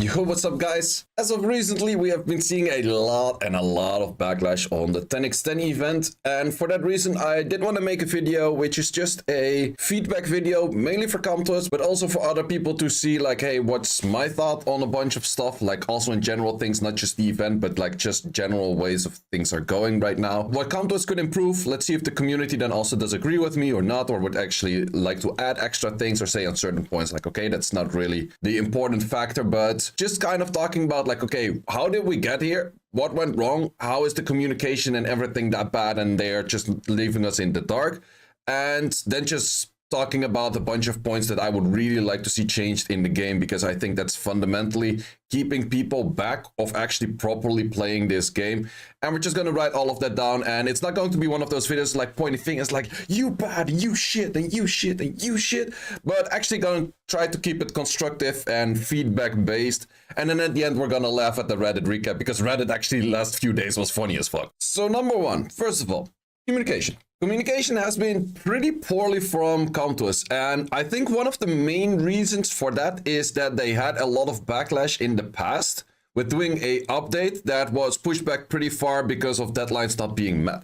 Yo, what's up guys? As of recently, we have been seeing a lot of backlash on the 10x10 event, and for that reason I did want to make a video which is just a feedback video, mainly for Com2us, but also for other people to see like, hey, what's my thought on a bunch of stuff, like also in general things, not just the event, but like just general ways of things are going right now. What Com2us could improve, let's see if the community then also does agree with me or not, or would actually like to add extra things or say on certain points like, okay, that's not really the important factor, but just kind of talking about like, okay, how did we get here? What went wrong? How is the communication and everything that bad? And they're just leaving us in the dark. And then just talking about a bunch of points that I would really like to see changed in the game, because I think that's fundamentally keeping people back of actually properly playing this game. And we're just going to write all of that down, and it's not going to be one of those videos like pointing fingers like you bad, you shit, and you shit, and you shit, but actually going to try to keep it constructive and feedback based. And then at the end we're gonna laugh at the Reddit recap, because Reddit actually last few days was funny as fuck. So number one, first of all, communication. Communication has been pretty poorly from Com2us, and I think one of the main reasons for that is that they had a lot of backlash in the past with doing a update that was pushed back pretty far because of deadlines not being met.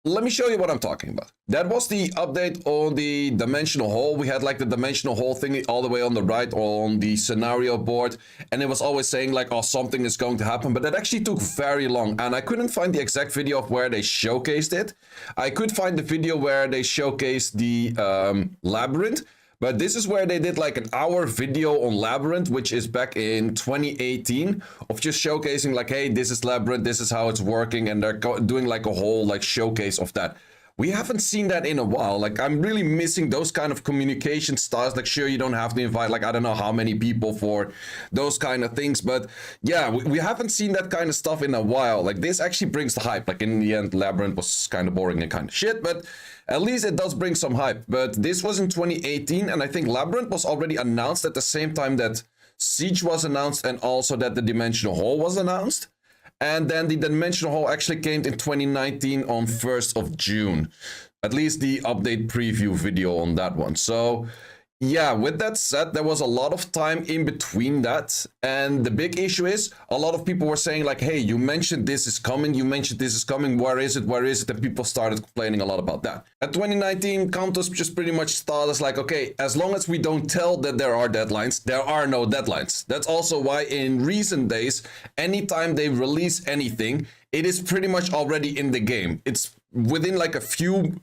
Let me show you what I'm talking about. That was the update on the dimensional hole. We had like the dimensional hole thing all the way on the right on the scenario board, and it was always saying like, oh, something is going to happen, but that actually took very long, and I couldn't find the exact video of where they showcased it. I could find the video where they showcased the labyrinth, but this is where they did like an hour video on Labyrinth, which is back in 2018, of just showcasing like, hey, this is Labyrinth, this is how it's working, and they're doing like a whole like showcase of that. We haven't seen that in a while. Like, I'm really missing those kind of communication styles. Like, sure, you don't have to invite like, I don't know how many people for those kind of things, but yeah, we haven't seen that kind of stuff in a while. Like, this actually brings the hype. Like, in the end, Labyrinth was kind of boring and kind of shit, but at least it does bring some hype. But this was in 2018, and I think Labyrinth was already announced at the same time that Siege was announced, and also that the Dimensional Hole was announced. And then the Dimensional Hole actually came in 2019 on 1st of June. At least the update preview video on that one. So yeah, with that said, there was a lot of time in between that. And the big issue is a lot of people were saying like, hey, you mentioned this is coming, you mentioned this is coming, where is it, where is it? And people started complaining a lot about that. At 2019, Com2us just pretty much thought us like, okay, as long as we don't tell that there are deadlines, there are no deadlines. That's also why in recent days, anytime they release anything, it is pretty much already in the game. It's within like a few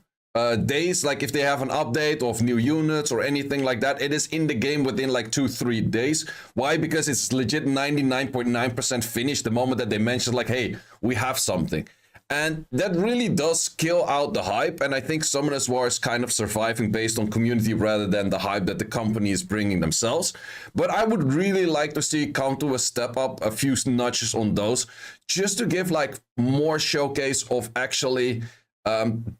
days, like if they have an update of new units or anything like that, it is in the game within like 2-3 days. Why? Because it's legit 99.9% finished the moment that they mention like, hey, we have something. And that really does kill out the hype, and I think Summoners War is kind of surviving based on community rather than the hype that the company is bringing themselves. But I would really like to see Com2us step up a few notches on those, just to give like more showcase of actually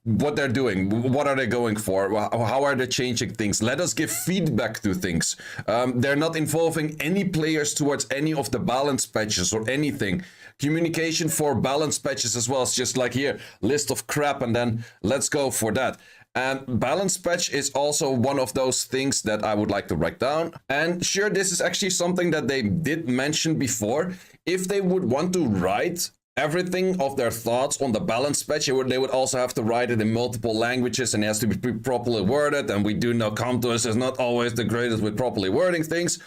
what they're doing, what are they going for, how are they changing things. Let us give feedback to things. They're not involving any players towards any of the balance patches or anything. Communication for balance patches as well. It's just like, here, list of crap, and then let's go for that. And balance patch is also one of those things that I would like to write down. And sure, this is actually something that they did mention before. If they would want to write everything of their thoughts on the balance patch, they would also have to write it in multiple languages, and it has to be properly worded. And we do know Com2us is not always the greatest with properly wording things.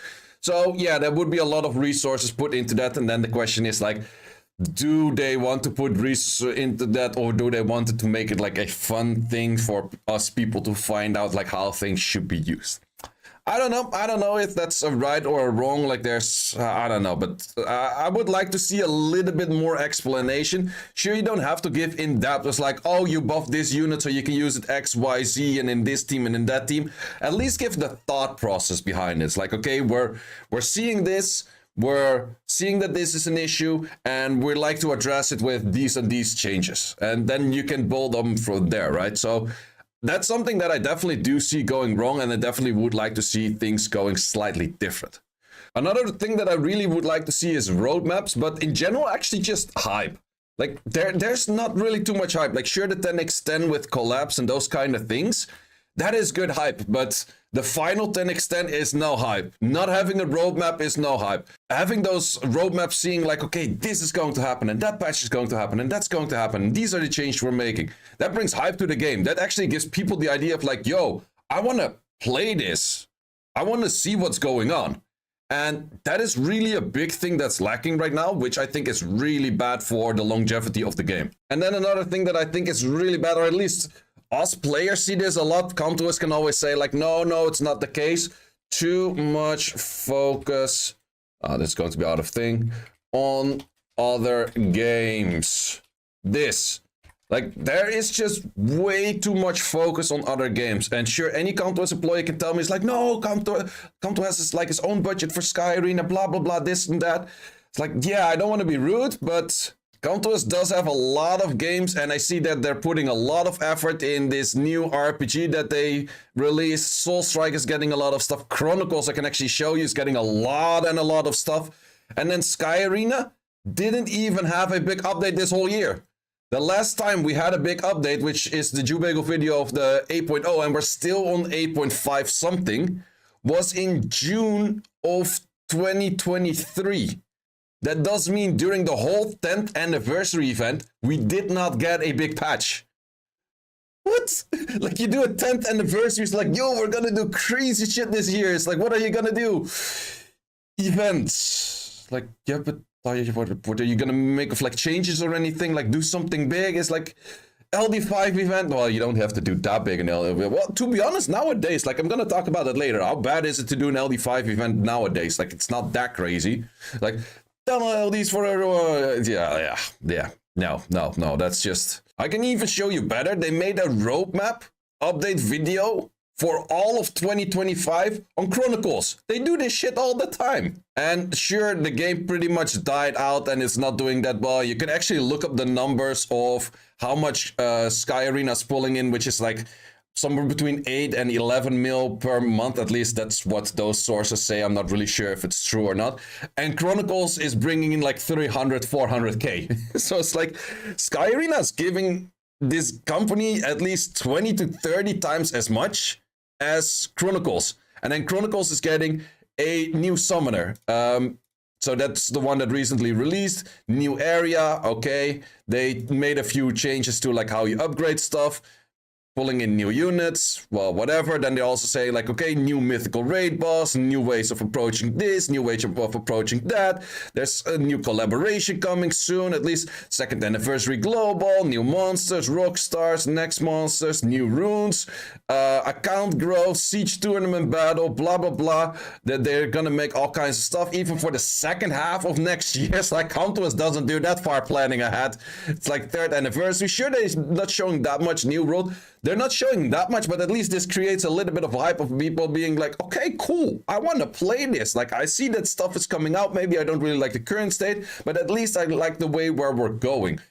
So yeah, there would be a lot of resources put into that. And then the question is like, do they want to put resources into that, or do they want to make it like a fun thing for us people to find out like how things should be used? I don't know if that's a right or a wrong. Like, there's I don't know, but I would like to see a little bit more explanation. Sure, you don't have to give in depth. It's like, oh, you buff this unit so you can use it X, Y, Z, and in this team and in that team. At least give the thought process behind it. It's like, okay, we're seeing this, we're seeing that this is an issue, and we'd like to address it with these and these changes, and then you can build them from there, right? So that's something that I definitely do see going wrong, and I definitely would like to see things going slightly different. Another thing that I really would like to see is roadmaps, but in general, actually just hype. Like, there's not really too much hype. Like, sure, the 10x10 with collapse and those kind of things, that is good hype, but The final 10x10 is no hype. Not having a roadmap is no hype. Having those roadmaps seeing like, okay, this is going to happen and that patch is going to happen and that's going to happen. And these are the changes we're making. That brings hype to the game. That actually gives people the idea of like, yo, I want to play this. I want to see what's going on. And that is really a big thing that's lacking right now, which I think is really bad for the longevity of the game. And then another thing that I think is really bad, or at least us players see this a lot. Com2us can always say like, no, it's not the case. Too much focus, that's going to be out of thing, on other games. Like, there is just way too much focus on other games. And sure, any Com2us employee can tell me, it's like, no, Com2us is like his own budget for Sky Arena, blah, blah, blah, this and that. It's like, yeah, I don't want to be rude, but Com2us does have a lot of games, and I see that they're putting a lot of effort in this new RPG that they released. Soulstrike is getting a lot of stuff. Chronicles, I can actually show you, is getting a lot of stuff. And then Sky Arena didn't even have a big update this whole year. The last time we had a big update, which is the Jubago video of the 8.0, and we're still on 8.5 something, was in June of 2023. That does mean during the whole 10th anniversary event, we did not get a big patch. What? Like, you do a 10th anniversary, it's like, yo, we're gonna do crazy shit this year. It's like, what are you gonna do? Events. Like, yeah, but what are you gonna make of like changes or anything? Like, do something big? It's like LD5 event. Well, you don't have to do that big an LD5. Well, to be honest, nowadays, like, I'm gonna talk about that later. How bad is it to do an LD5 event nowadays? Like, it's not that crazy. Like, demo LDs for everyone. Yeah. No. That's just. I can even show you better. They made a roadmap update video for all of 2025 on Chronicles. They do this shit all the time. And sure, the game pretty much died out and it's not doing that well. You can actually look up the numbers of how much Sky Arena's pulling in, which is like somewhere between 8 and 11 mil per month. At least that's what those sources say. I'm not really sure if it's true or not. And Chronicles is bringing in like 300, 400K. So it's like Sky Arena's giving this company at least 20 to 30 times as much as Chronicles. And then Chronicles is getting a new summoner. So that's the one that recently released. New area, okay. They made a few changes to like how you upgrade stuff. Pulling in new units, well, whatever. Then they also say like, okay, new mythical raid boss, new ways of approaching this, new ways of approaching that. There's a new collaboration coming soon, at least 2nd anniversary global, new monsters, rock stars, next monsters, new runes, account growth, siege tournament battle, blah, blah, blah. That they're gonna make all kinds of stuff, even for the second half of next year. It's like Com2us doesn't do that far planning ahead. It's like 3rd anniversary. Sure, they're not showing that much new world. They're not showing that much, but at least this creates a little bit of hype of people being like, okay, cool, I want to play this. Like, I see that stuff is coming out. Maybe I don't really like the current state, but at least I like the way where we're going.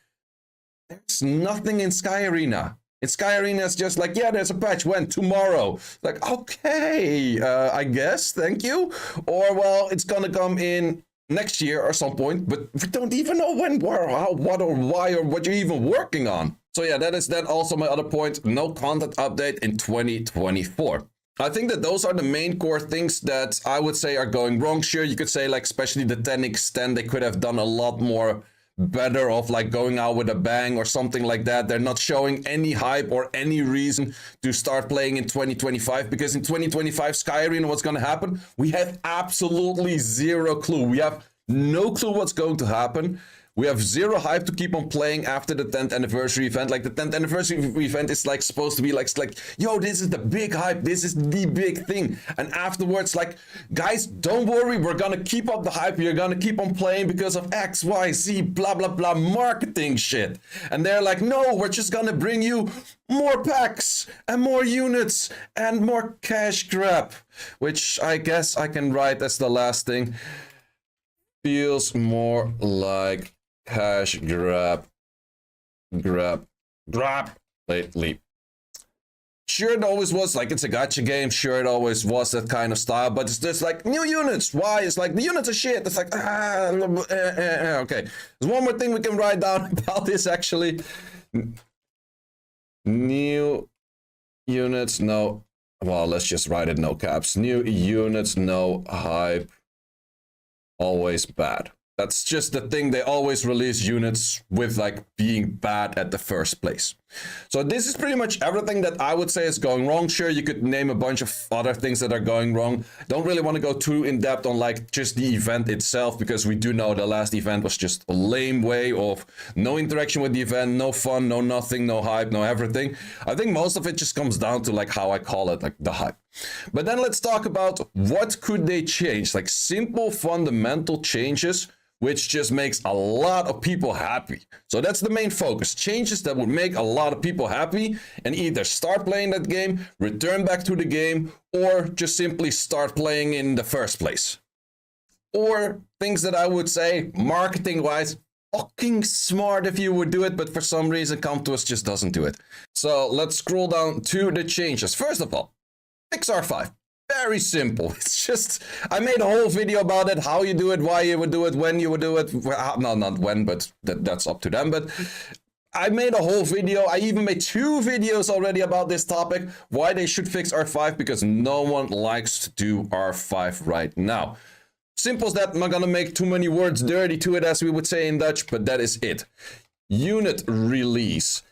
There's nothing in Sky Arena. In Sky Arena, it's just like, yeah, there's a patch. When? Tomorrow. Like, okay, I guess, thank you. Or, well, it's gonna come in next year or some point, but we don't even know when, where, how, what, or why, or what you're even working on. So yeah, that is then also my other point. No content update in 2024. I think that those are the main core things that I would say are going wrong. Sure, you could say like, especially the 10x10, they could have done a lot more better of like going out with a bang or something like that. They're not showing any hype or any reason to start playing in 2025, because in 2025 Sky Arena, what's going to happen? We have absolutely zero clue. We have no clue what's going to happen. We have zero hype to keep on playing after the 10th anniversary event. Like, the 10th anniversary event is like supposed to be like, yo, this is the big hype. This is the big thing. And afterwards, like, guys, don't worry. We're going to keep up the hype. You're going to keep on playing because of X, Y, Z, blah, blah, blah, marketing shit. And they're like, no, we're just going to bring you more packs and more units and more cash grab, which I guess I can write as the last thing. Feels more like cash grab lately. Sure, it always was like, it's a gacha game. Sure, it always was that kind of style, but it's just like new units. Why? It's like the units are shit. It's like, okay. There's one more thing we can write down about this actually. New units, no well, let's just write it no caps. New units, no hype, always bad. That's just the thing. They always release units with like being bad at the first place. So this is pretty much everything that I would say is going wrong. Sure, you could name a bunch of other things that are going wrong. Don't really want to go too in depth on like just the event itself, because we do know the last event was just a lame way of no interaction with the event, no fun, no nothing, no hype, no everything. I think most of it just comes down to like how I call it, like the hype. But then let's talk about what could they change, like simple fundamental changes which just makes a lot of people happy. So that's the main focus. Changes that would make a lot of people happy and either start playing that game, return back to the game, or just simply start playing in the first place. Or things that I would say, marketing-wise, fucking smart if you would do it, but for some reason Com2us just doesn't do it. So let's scroll down to the changes. First of all, fix R5. Very simple. It's just, I made a whole video about it, how you do it, why you would do it, when you would do it. No, not when, but that's up to them. But I made a whole video. I even made 2 videos already about this topic, why they should fix R5, because no one likes to do R5 right now. Simple as that. I'm not gonna make too many words dirty to it, as we would say in Dutch, but that is it. Unit release.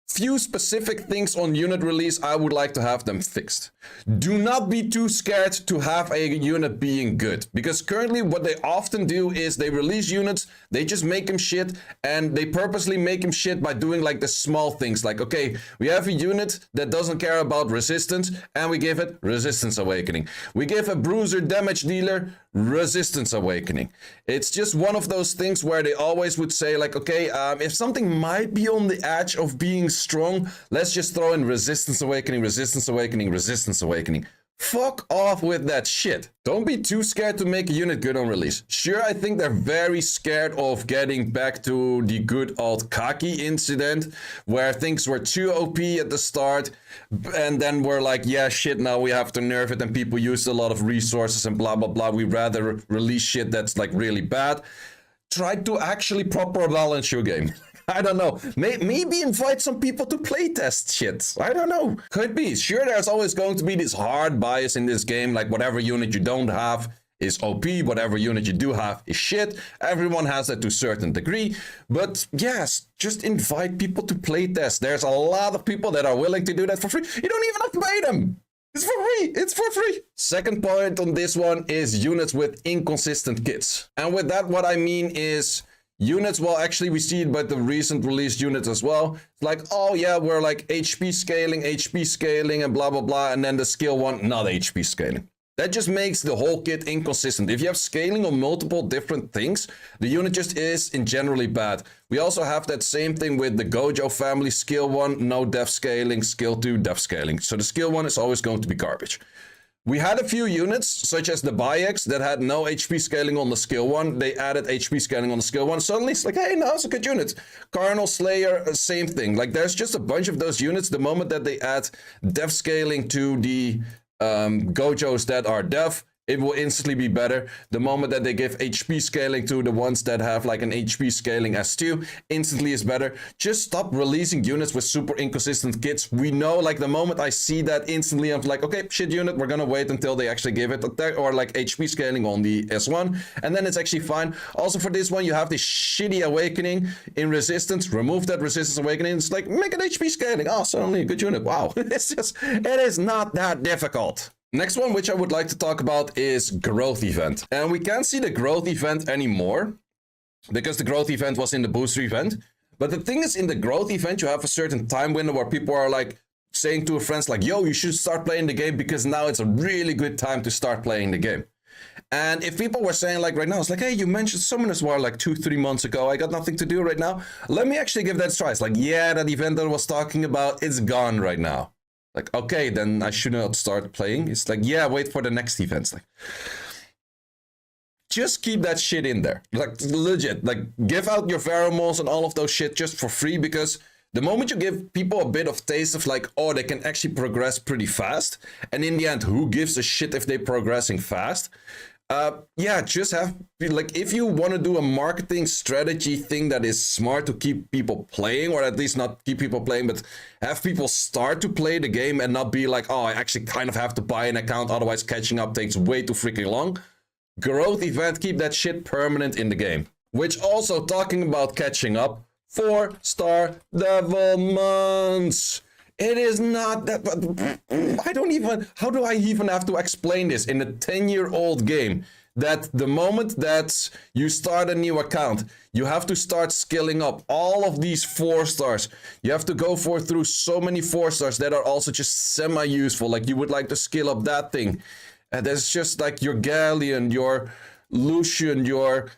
Few specific things on unit release, I would like to have them fixed. Do not be too scared to have a unit being good, because currently what they often do is they release units, they just make them shit, and they purposely make them shit by doing like the small things, like, okay, we have a unit that doesn't care about resistance, and we give it resistance awakening. We give a bruiser damage dealer resistance awakening. It's just one of those things where they always would say like, okay, if something might be on the edge of being strong, let's just throw in resistance awakening, resistance awakening, resistance awakening. Fuck off with that shit. Don't be too scared to make a unit good on release. Sure, I think they're very scared of getting back to the good old Kaki incident, where things were too OP at the start, and then we're like, yeah, shit, now we have to nerf it, and people use a lot of resources and blah, blah, blah. We rather release shit that's like really bad. Try to actually proper balance your game. I don't know. Maybe invite some people to playtest shit. I don't know. Could be. Sure, there's always going to be this hard bias in this game. Like whatever unit you don't have is OP. Whatever unit you do have is shit. Everyone has that to a certain degree. But yes, just invite people to playtest. There's a lot of people that are willing to do that for free. You don't even have to pay them. It's for free. It's for free. Second point on this one is units with inconsistent kits. And with that, what I mean is units, well, actually we see it by the recent released units as well. It's like, oh yeah, we're like HP scaling and blah, blah, blah. And then the skill one, not HP scaling. That just makes the whole kit inconsistent. If you have scaling on multiple different things, the unit just is in generally bad. We also have that same thing with the Gojo family. Skill 1, no def scaling. Skill 2, def scaling. So the skill 1 is always going to be garbage. We had a few units, such as the Bayeks, that had no HP scaling on the skill 1. They added HP scaling on the skill 1. Suddenly it's like, hey, now it's a good unit. Carnal Slayer, same thing. Like there's just a bunch of those units. The moment that they add def scaling to the Gojos that are def, it will instantly be better. The moment that they give HP scaling to the ones that have like an HP scaling S2, instantly is better. Just stop releasing units with super inconsistent kits. We know, like the moment I see that, instantly I'm like, okay, shit unit, we're gonna wait until they actually give it or like HP scaling on the S1, and then it's actually fine. Also for this one, you have this shitty awakening in resistance. Remove that resistance awakening. It's like, make an HP scaling. Oh, suddenly a good unit. Wow. It's just, it is not that difficult. Next one, which I would like to talk about, is growth event. And we can't see the growth event anymore because the growth event was in the booster event. But the thing is, in the growth event, you have a certain time window where people are like saying to friends like, yo, you should start playing the game because now it's a really good time to start playing the game. And if people were saying like right now, it's like, hey, you mentioned Summoners War like 2-3 months ago. I got nothing to do right now. Let me actually give that a try. It's like, yeah, that event that I was talking about, it's gone right now. Like, okay, then I should not start playing. It's like, yeah, wait for the next events. Like, just keep that shit in there. Like, legit. Like, give out your pheromones and all of those shit just for free, because the moment you give people a bit of taste of like, oh, they can actually progress pretty fast, and in the end, who gives a shit if they're progressing fast? Yeah, just have, like, if you want to do a marketing strategy thing that is smart to keep people playing, or at least not keep people playing, but have people start to play the game and not be like, oh, I actually kind of have to buy an account, otherwise catching up takes way too freaking long. Growth event, keep that shit permanent in the game. Which also, talking about catching up, 4-star devilmons. It is not that, I don't even, how do I even have to explain this in a 10-year-old game? That the moment that you start a new account, you have to start skilling up all of these 4 stars. You have to go through so many 4 stars that are also just semi-useful. Like you would like to skill up that thing. And there's just like your Galleon, your Lucian, your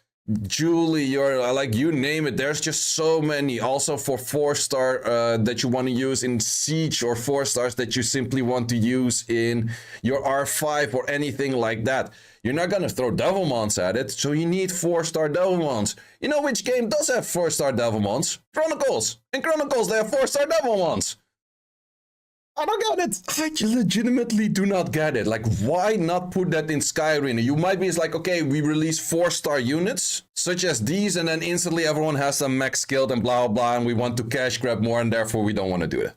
Julie, your like you name it. There's just so many. Also for 4-star that you want to use in Siege, or 4 stars that you simply want to use in your R5 or anything like that. You're not gonna throw devilmons at it, so you need 4-star devilmons. You know which game does have 4-star devilmons? Chronicles. In Chronicles they have 4-star devilmons. I don't get it. I legitimately do not get it. Like, why not put that in Skyrim? You might be, it's like, okay, we release 4-star units, such as these, and then instantly everyone has some max skilled and blah, blah, and we want to cash grab more, and therefore we don't want to do it.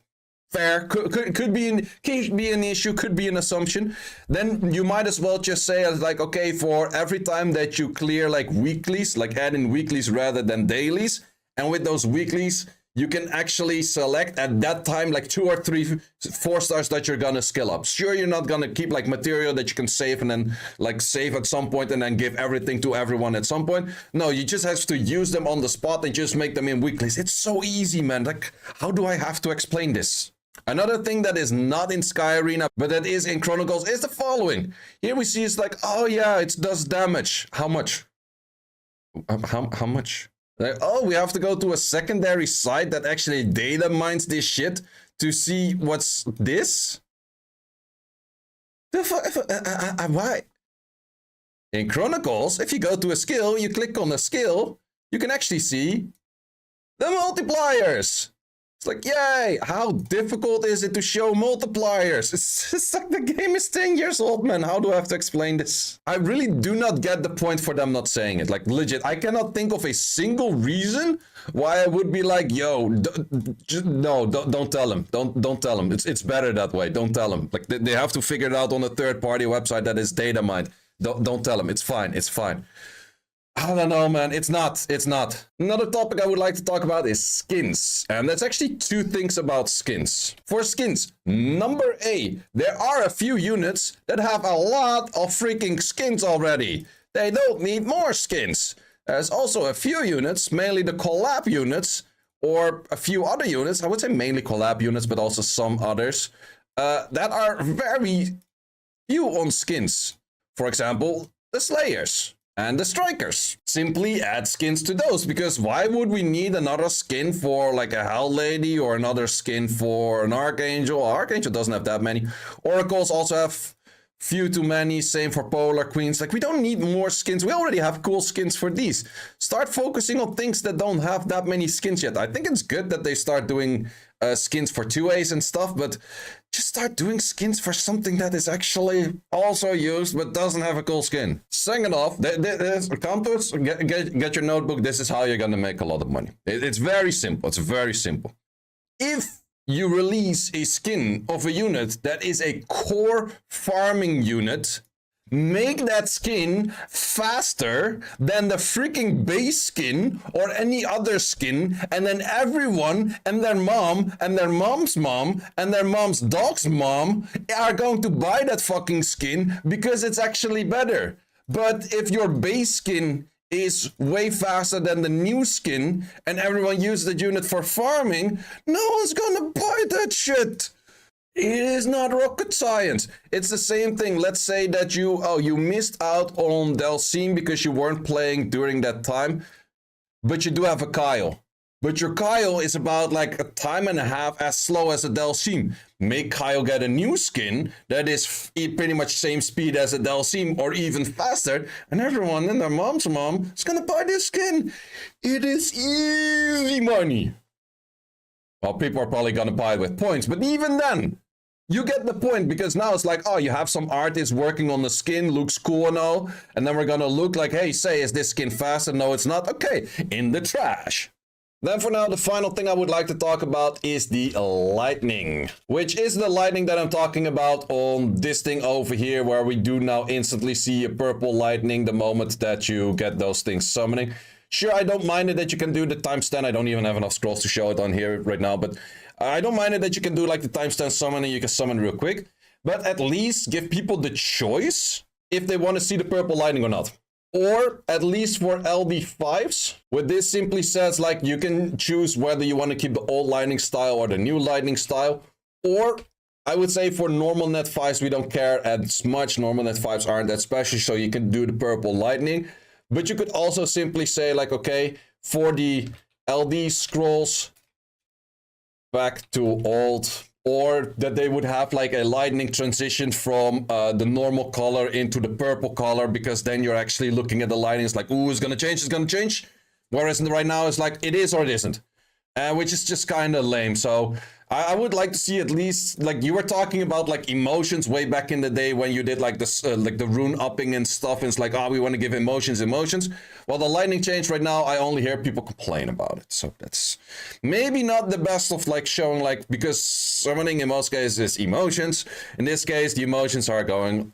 Fair. Could be an issue, could be an assumption. Then you might as well just say, like, okay, for every time that you clear, like, weeklies, like add in weeklies rather than dailies, and with those weeklies, you can actually select at that time like 2 or 3 4 stars that you're gonna skill up. Sure, you're not gonna keep like material that you can save and then like save at some point and then give everything to everyone at some point. No, you just have to use them on the spot and just make them in weeklies. It's so easy, man. Like, how do I have to explain this? Another thing that is not in Sky Arena, but that is in Chronicles, is the following. Here we see it's like, oh yeah, it does damage. How much? How much? Like, oh, we have to go to a secondary site that actually data mines this shit to see what's this? The fuck? Why? In Chronicles, if you go to a skill, you click on a skill, you can actually see the multipliers. It's like, yay! How difficult is it to show multipliers? It's like the game is 10 years old, man. How do I have to explain this? I really do not get the point for them not saying it. Like, legit, I cannot think of a single reason why I would be like, yo, no, don't tell them. Don't tell them. It's better that way. Don't tell them. Like, they have to figure it out on a third-party website that is data mined. Don't tell them. It's fine. It's fine. I don't know, man. It's not. Another topic I would like to talk about is skins. And that's actually 2 things about skins. For skins, number A, there are a few units that have a lot of freaking skins already. They don't need more skins. There's also a few units, mainly the collab units, or a few other units. I would say mainly collab units, but also some others, that are very few on skins. For example, the Slayers and the Strikers. Simply add skins to those, because why would we need another skin for like a Hell Lady or another skin for an Archangel? Archangel doesn't have that many. Oracles also have few too many, same for Polar Queens. Like, we don't need more skins. We already have cool skins for these. Start focusing on things that don't have that many skins yet. I think it's good that they start doing skins for 2As and stuff, but just start doing skins for something that is actually also used but doesn't have a cool skin. Second off, Com2us, get your notebook. This is how you're gonna make a lot of money. It's very simple. It's very simple. If you release a skin of a unit that is a core farming unit, make that skin faster than the freaking base skin or any other skin, and then everyone and their mom and their mom's mom and their mom's dog's mom are going to buy that fucking skin because it's actually better. But if your base skin is way faster than the new skin and everyone uses the unit for farming, no one's gonna buy that shit. It is not rocket science. It's the same thing. Let's say that you missed out on Delcine because you weren't playing during that time, but you do have a Kyle. But your Kyle is about like a time and a half as slow as a Delcine. Make Kyle get a new skin that is pretty much same speed as a Delcine or even faster, and everyone and their mom's mom is gonna buy this skin. It is easy money. Well, people are probably gonna buy it with points, but even then, You get the point, because now it's like, oh, you have some artist working on the skin, looks cool and all, and then we're gonna look like, hey, say, is this skin fast? And no, it's not. Okay, in the trash. Then for now, the final thing I would like to talk about is the lightning, which is the lightning that I'm talking about on this thing over here, where we do now instantly see a purple lightning the moment that you get those things summoning. Sure, I don't mind it that you can do the times 10. I don't even have enough scrolls to show it on here right now, but I don't mind it that you can do like the times 10 summon and you can summon real quick. But at least give people the choice if they want to see the purple lightning or not. Or at least for LD5s, what this simply says, like, you can choose whether you want to keep the old lightning style or the new lightning style. Or I would say for normal net 5s, we don't care as much. Normal net 5s aren't that special, so you can do the purple lightning. But you could also simply say, like, okay, for the LD scrolls, back to old, or that they would have like a lightning transition from the normal color into the purple color, because then you're actually looking at the lightning. It's like, ooh, it's gonna change, it's gonna change. Whereas right now it's like, it is or it isn't. Which is just kind of lame. So I would like to see at least, like, you were talking about like emotions way back in the day when you did like this, like the rune upping and stuff. And it's like, oh, we want to give emotions. Well, the lightning change right now, I only hear people complain about it. So that's maybe not the best of like showing, like, because summoning in most cases is emotions. In this case, the emotions are going.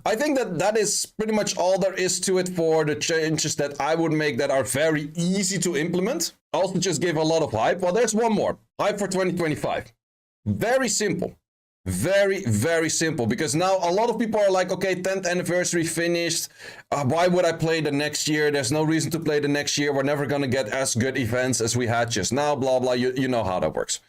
I think that is pretty much all there is to it for the changes that I would make that are very easy to implement. Also just give a lot of hype. Well, there's one more. Hype for 2025. Very simple. Very, very simple. Because now a lot of people are like, okay, 10th anniversary finished. Why would I play the next year? There's no reason to play the next year. We're never going to get as good events as we had just now, blah, blah. You know how that works.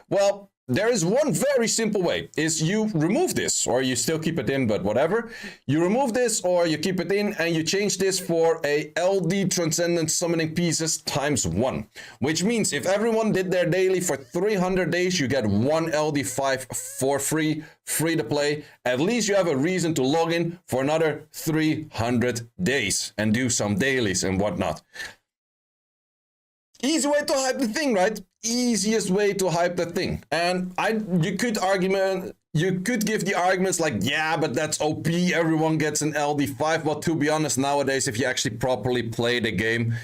Well, there is one very simple way, is you remove this, or you still keep it in, but whatever. You remove this or you keep it in, and you change this for a LD transcendence summoning pieces times 1. Which means if everyone did their daily for 300 days, you get 1 LD5 for free to play. At least you have a reason to log in for another 300 days and do some dailies and whatnot. Easy way to hype the thing, right? Easiest way to hype the thing. And you could give the arguments like, yeah, but that's OP, everyone gets an LD5. Well, to be honest, nowadays, if you actually properly play the game,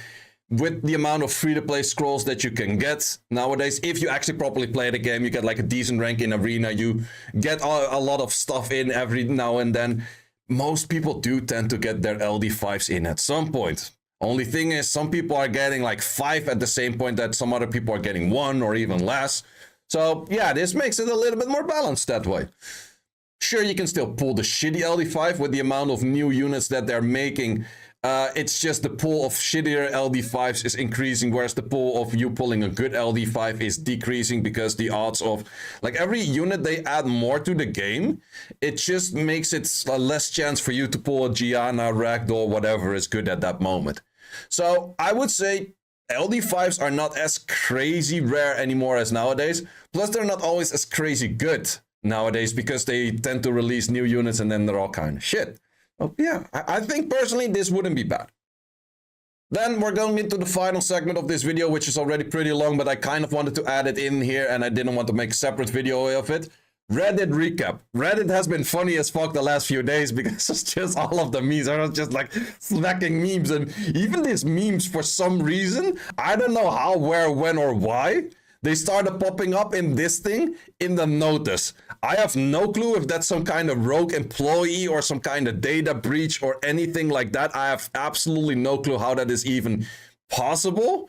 with the amount of free-to-play scrolls that you can get nowadays, if you actually properly play the game, you get like a decent rank in arena, you get a lot of stuff in every now and then. Most people do tend to get their LD5s in at some point. Only thing is, some people are getting like 5 at the same point that some other people are getting 1 or even less. So yeah, this makes it a little bit more balanced that way. Sure, you can still pull the shitty LD5 with the amount of new units that they're making. It's just the pool of shittier LD5s is increasing, whereas the pool of you pulling a good LD5 is decreasing, because the odds of, like, every unit they add more to the game, it just makes it a less chance for you to pull a Gianna, Ragdoll, whatever is good at that moment. So I would say LD5s are not as crazy rare anymore as nowadays. Plus, they're not always as crazy good nowadays, because they tend to release new units and then they're all kind of shit. Oh, yeah, I think personally this wouldn't be bad. Then we're going into the final segment of this video, which is already pretty long, but I kind of wanted to add it in here and I didn't want to make a separate video of it. Reddit recap. Reddit has been funny as fuck the last few days, because it's just all of the memes. I was just like smacking memes, and even these memes, for some reason, I don't know how, where, when, or why, they started popping up in this thing in the notice. I have no clue if that's some kind of rogue employee or some kind of data breach or anything like that. I have absolutely no clue how that is even possible.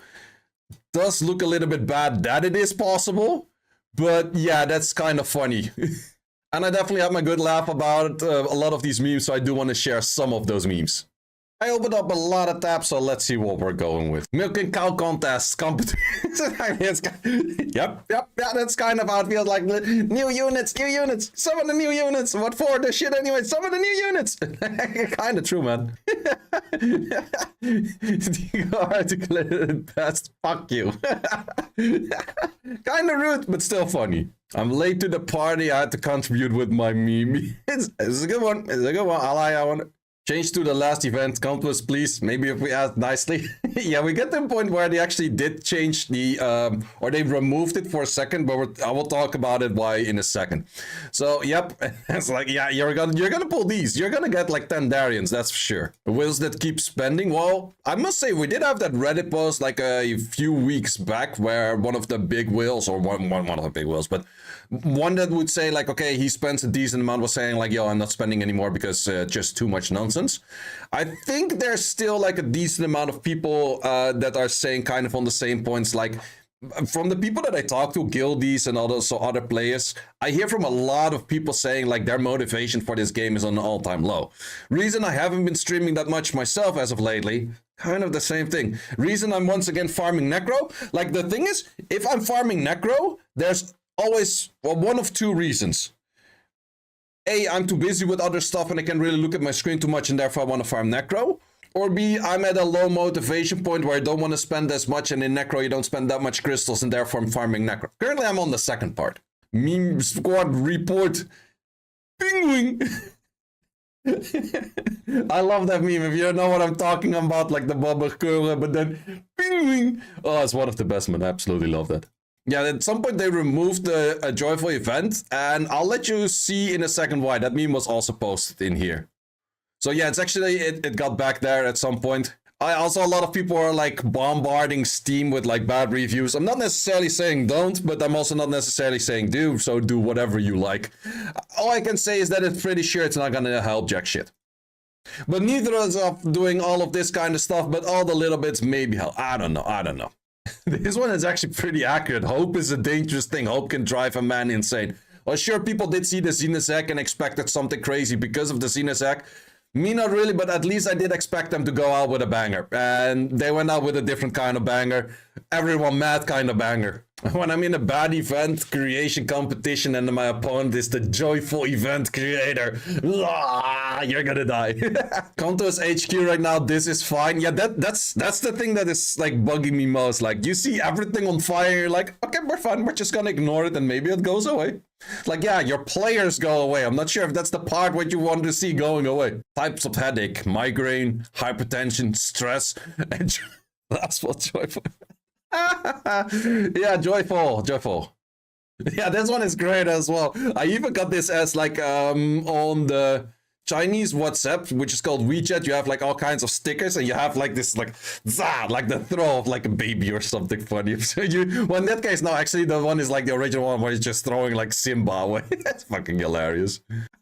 Does look a little bit bad that it is possible. But yeah, that's kind of funny. And I definitely have my good laugh about a lot of these memes, so I do want to share some of those memes. I opened up a lot of tabs, so let's see what we're going with. Milk and cow contest competition. Yep, that's kind of how it feels like. New units, some of the new units. What for? The shit anyway, some of the new units. Kind of true, man. You are declared best. Fuck you. Kind of rude, but still funny. I'm late to the party. I had to contribute with my meme. It's a good one. I like that one. Change to the last event, Com2us, please. Maybe if we ask nicely. Yeah, we get to a point where they actually did change the, or they removed it for a second, but I will talk about it why in a second. So, yep, it's like, yeah, you're gonna pull these. You're gonna get like 10 Darians, that's for sure. Whales that keep spending. Well, I must say we did have that Reddit post like a few weeks back where one of the big whales, or one of the big whales, but one that would say like, okay, he spends a decent amount, was saying like, yo, I'm not spending anymore because just too much nonsense. I think there's still like a decent amount of people that are saying kind of on the same points. Like from the people that I talk to, guildies and also other players, I hear from a lot of people saying like their motivation for this game is on an all-time low. Reason I haven't been streaming that much myself as of lately, kind of the same thing. Reason I'm once again farming Necro, like the thing is, if I'm farming Necro, there's always, well, one of two reasons. A, I'm too busy with other stuff and I can't really look at my screen too much and therefore I want to farm Necro. Or B, I'm at a low motivation point where I don't want to spend as much, and in Necro you don't spend that much crystals and therefore I'm farming Necro. Currently I'm on the second part. Meme squad report. Penguin. I love that meme. If you don't know what I'm talking about, like the Bubba Curl, but then Penguin. Oh, it's one of the best, man. I absolutely love that. Yeah, at some point they removed the joyful event, and I'll let you see in a second why. That meme was also posted in here. So yeah, it's actually, it got back there at some point. I also, a lot of people are like bombarding Steam with like bad reviews. I'm not necessarily saying don't, but I'm also not necessarily saying do, so do whatever you like. All I can say is that it's pretty sure it's not gonna help jack shit. But neither is of doing all of this kind of stuff, but all the little bits maybe help. I don't know. This one is actually pretty accurate. Hope is a dangerous thing. Hope can drive a man insane. Well, sure, people did see the Xenazek and expected something crazy because of the Xenazek. Me, not really, but at least I did expect them to go out with a banger. And they went out with a different kind of banger. Everyone mad kind of banger. When I'm in a bad event creation competition and my opponent is the joyful event creator, you're gonna die. Com2us HQ right now, this is fine. Yeah, that's the thing that is like bugging me most. Like you see everything on fire, you're like, okay, we're fine, we're just gonna ignore it and maybe it goes away. Like, yeah, your players go away. I'm not sure if that's the part what you want to see going away. Types of headache: migraine, hypertension, stress, and that's what joyful. Yeah, joyful. Yeah, this one is great as well. I even got this as like on the Chinese WhatsApp, which is called WeChat. You have like all kinds of stickers, and you have like this like like the throw of like a baby or something funny. So well, in that case, now actually the one is like the original one where he's just throwing like Simba away. That's fucking hilarious.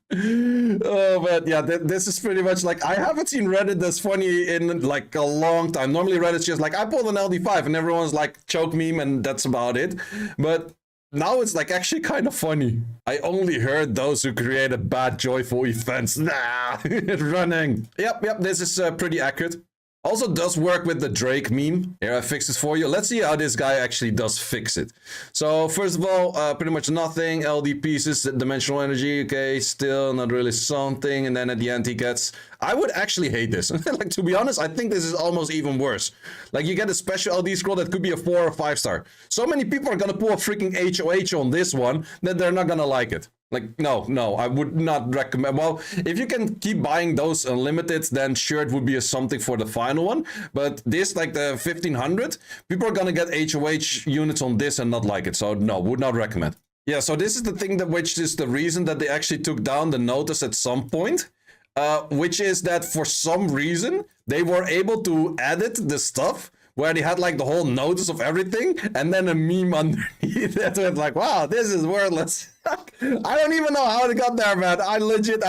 Oh man, yeah, this is pretty much like, I haven't seen Reddit that's funny in like a long time. Normally Reddit's just like, I pulled an LD5 and everyone's like choke meme and that's about it. But now it's like actually kind of funny. I only heard those who created bad joyful events. Nah, running. Yep, this is pretty accurate. Also does work with the Drake meme. Here, I fixed it for you. Let's see how this guy actually does fix it. So first of all, pretty much nothing. LD pieces, dimensional energy. Okay, still not really something. And then at the end he gets... I would actually hate this. Like, to be honest, I think this is almost even worse. Like, you get a special LD scroll that could be a 4 or 5 star. So many people are gonna pull a freaking HOH on this one that they're not gonna like it. Like, no, I would not recommend. Well, if you can keep buying those unlimited, then sure, it would be a something for the final one. But this, like the 1500, people are gonna get HOH units on this and not like it. So no, would not recommend. Yeah, so this is the thing that, which is the reason that they actually took down the notice at some point. Which is that for some reason, they were able to edit the stuff where they had like the whole notice of everything and then a meme underneath that went like, wow, this is worthless. I don't even know how it got there, man. I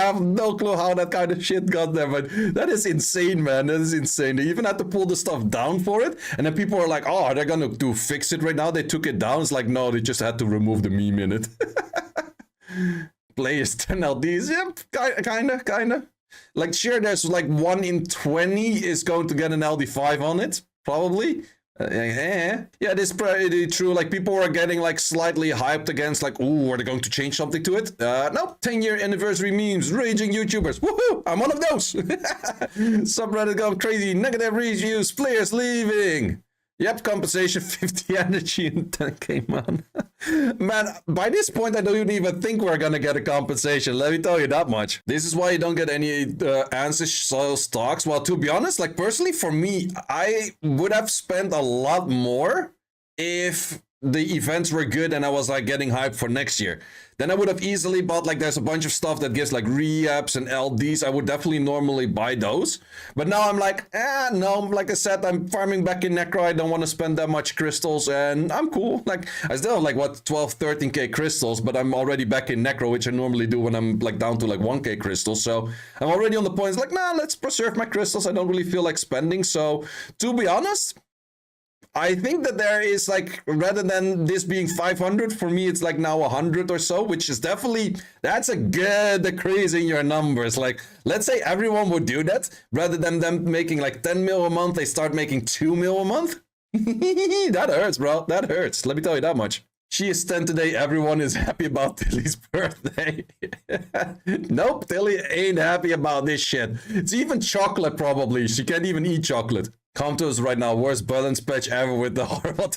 have no clue how that kind of shit got there, but that is insane, man. That is insane. They even had to pull the stuff down for it. And then people are like, oh, are they gonna do fix it right now? They took it down. It's like, no, they just had to remove the meme in it. Players 10 LDs. Yep, kinda. Like, sure, there's like 1 in 20 is going to get an LD5 on it, probably. Yeah, this is pretty true. Like, people were getting like slightly hyped against like, ooh, are they going to change something to it? Nope, 10-year anniversary memes, raging YouTubers. Woohoo, I'm one of those. Subreddit going crazy, negative reviews, players leaving. Yep, compensation 50 energy and 10k man. Man, by this point I don't even think we're gonna get a compensation, let me tell you that much. This is why you don't get any ancestral stocks. Well, to be honest, like personally for me, I would have spent a lot more if the events were good and I was like getting hyped for next year. Then I would have easily bought, like, there's a bunch of stuff that gives like re-ups and LDs. I would definitely normally buy those. But now I'm like, no, like I said, I'm farming back in Necro. I don't want to spend that much crystals and I'm cool. Like, I still have like, what, 12, 13k crystals, but I'm already back in Necro, which I normally do when I'm like down to like 1k crystals. So I'm already on the point, it's like, nah, let's preserve my crystals. I don't really feel like spending. So to be honest, I think that there is like, rather than this being 500, for me it's like now 100 or so, which is definitely, that's a good decrease in your numbers. Like, let's say everyone would do that, rather than them making like 10 mil a month, they start making 2 mil a month. That hurts, bro, that hurts, let me tell you that much. She is 10 today, everyone is happy about Tilly's birthday. Nope, Tilly ain't happy about this shit. It's even chocolate probably, she can't even eat chocolate. Com2us right now, worst balance patch ever with the horrible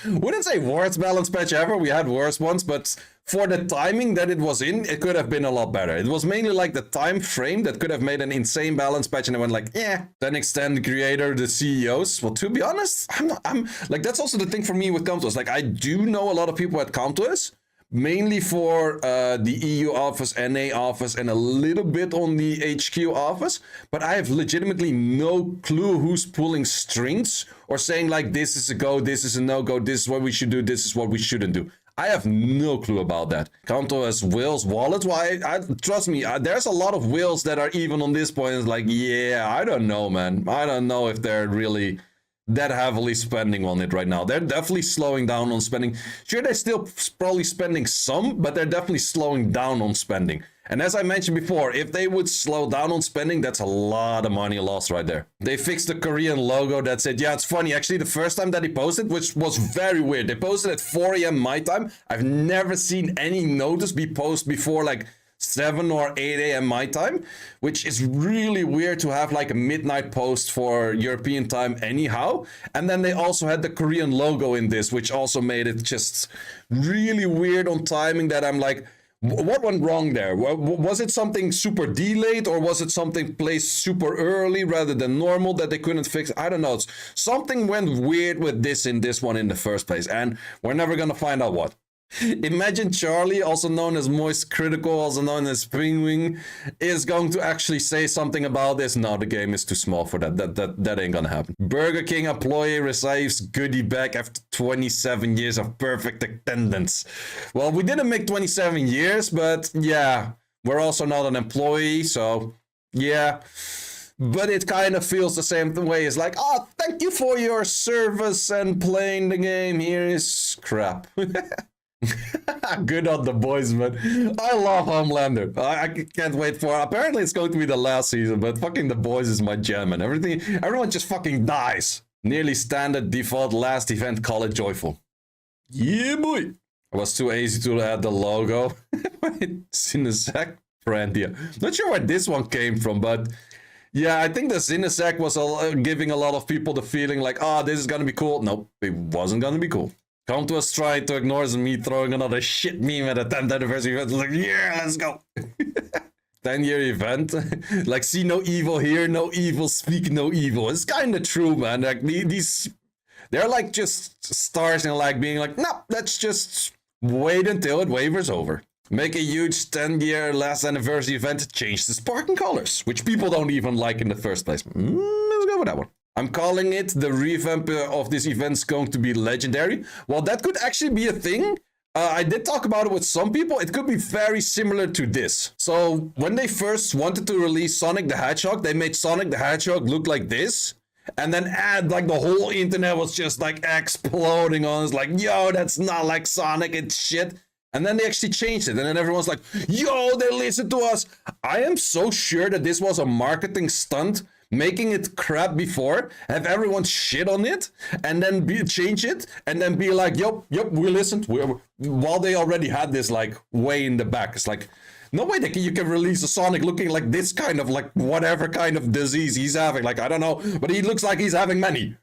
wouldn't say worst balance patch ever, we had worse ones, but for the timing that it was in, it could have been a lot better. It was mainly like the time frame that could have made an insane balance patch, and I went like, yeah. Then extend the creator, the CEOs. Well, to be honest, I'm like, that's also the thing for me with Com2us. Like, I do know a lot of people at Com2us, mainly for the EU office, NA office, and a little bit on the HQ office. But I have legitimately no clue who's pulling strings or saying like, this is a go, this is a no-go, this is what we should do, this is what we shouldn't do. I have no clue about that. Com2us Will's wallet, why? Trust me, there's a lot of Wills that are even on this point. It's like, yeah, I don't know, man. I don't know if they're really that heavily spending on it right now. They're definitely slowing down on spending. Sure, they're still probably spending some, but they're definitely slowing down on spending. And as I mentioned before, if they would slow down on spending, that's a lot of money lost right there. They fixed the Korean logo. That's it. Yeah, it's funny. Actually, the first time that they posted, which was very weird, they posted at 4 a.m. my time. I've never seen any notice be posted before like 7 or 8 a.m. my time, which is really weird to have like a midnight post for European time anyhow. And then they also had the Korean logo in this, which also made it just really weird on timing, that I'm like, what went wrong there? Was it something super delayed, or was it something placed super early rather than normal that they couldn't fix? I don't know. Something went weird with this in this one in the first place, and we're never gonna find out what. Imagine Charlie, also known as Moist Critical, also known as Penguin, is going to actually say something about this. No, the game is too small for that. That ain't gonna happen. Burger King employee receives goodie bag after 27 years of perfect attendance. Well, we didn't make 27 years, but yeah, we're also not an employee, so yeah. But it kind of feels the same way. It's like, oh, thank you for your service and playing the game. Here is crap. Good on the boys, man. I love Homelander. I can't wait for it. Apparently it's going to be the last season, but fucking the boys is my jam, and everyone just fucking dies. Nearly standard default last event, call it joyful. Yeah, boy. It was too easy to add the logo. Cinesac brand, yeah. Not sure where this one came from, but yeah, I think the Cinesac was giving a lot of people the feeling like, oh, this is gonna be cool. Nope, it wasn't gonna be cool. Com2us trying to ignore me throwing another shit meme at a 10th anniversary event. Like, yeah, let's go. 10-year event. Like, see no evil here, no evil, speak no evil. It's kind of true, man. Like, these, they're like just stars and like being like, no, let's just wait until it wavers over. Make a huge 10-year last anniversary event, change the sparkling colors, which people don't even like in the first place. Let's go with that one. I'm calling it the revamp of this event's going to be legendary. Well, that could actually be a thing. I did talk about it with some people. It could be very similar to this. So when they first wanted to release Sonic the Hedgehog, they made Sonic the Hedgehog look like this. And then like the whole internet was just like exploding on. It's like, yo, that's not like Sonic, it's shit. And then they actually changed it. And then everyone's like, yo, they listened to us. I am so sure that this was a marketing stunt, making it crap before, have everyone shit on it, and then change it, and then be like, yep, we listened. While they already had this like way in the back. It's like, no way that you can release a Sonic looking like this kind of like whatever kind of disease he's having. Like, I don't know, but he looks like he's having many.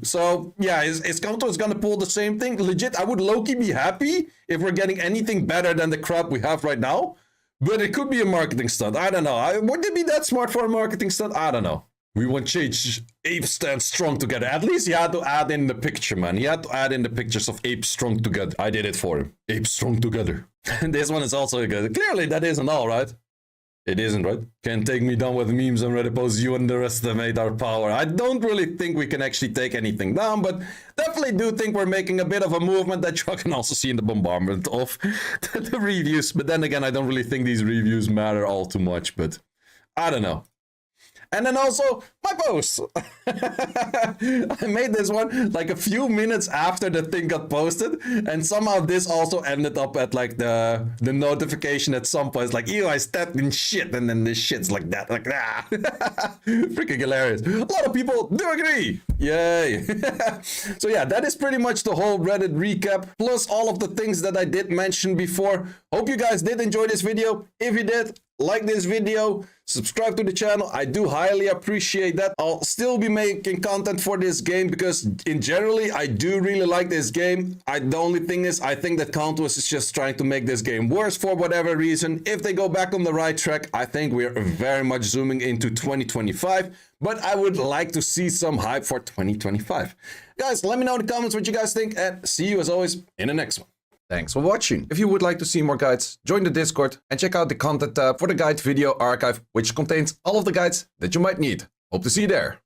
So yeah, is Com2us gonna pull the same thing? Legit, I would low-key be happy if we're getting anything better than the crap we have right now. But it could be a marketing stunt. I don't know. Would it be that smart for a marketing stunt? I don't know. We want change. Apes stand strong together. At least he had to add in the picture, man. He had to add in the pictures of apes strong together. I did it for him. Apes strong together. And this one is also good. Clearly, that isn't all, right? It isn't, right? Can't take me down with memes and Reddit posts. You underestimate our power. I don't really think we can actually take anything down, but definitely do think we're making a bit of a movement that you can also see in the bombardment of the reviews. But then again, I don't really think these reviews matter all too much, but I don't know. And then also my post. I made this one like a few minutes after the thing got posted, and somehow this also ended up at like the notification at some point. It's like, ew, I stepped in shit, and then this shit's like that, like ah, freaking hilarious. A lot of people do agree. Yay. So yeah, that is pretty much the whole Reddit recap, plus all of the things that I did mention before. Hope you guys did enjoy this video. If you did, like this video, subscribe to the channel. I do highly appreciate that. I'll still be making content for this game because in generally I do really like this game. The only thing is I think that Com2us is just trying to make this game worse for whatever reason. If they go back on the right track, I think we're very much zooming into 2025, but I would like to see some hype for 2025. Guys, let me know in the comments what you guys think, and see you as always in the next one. Thanks for watching. If you would like to see more guides, join the Discord and check out the content tab for the guide video archive, which contains all of the guides that you might need. Hope to see you there.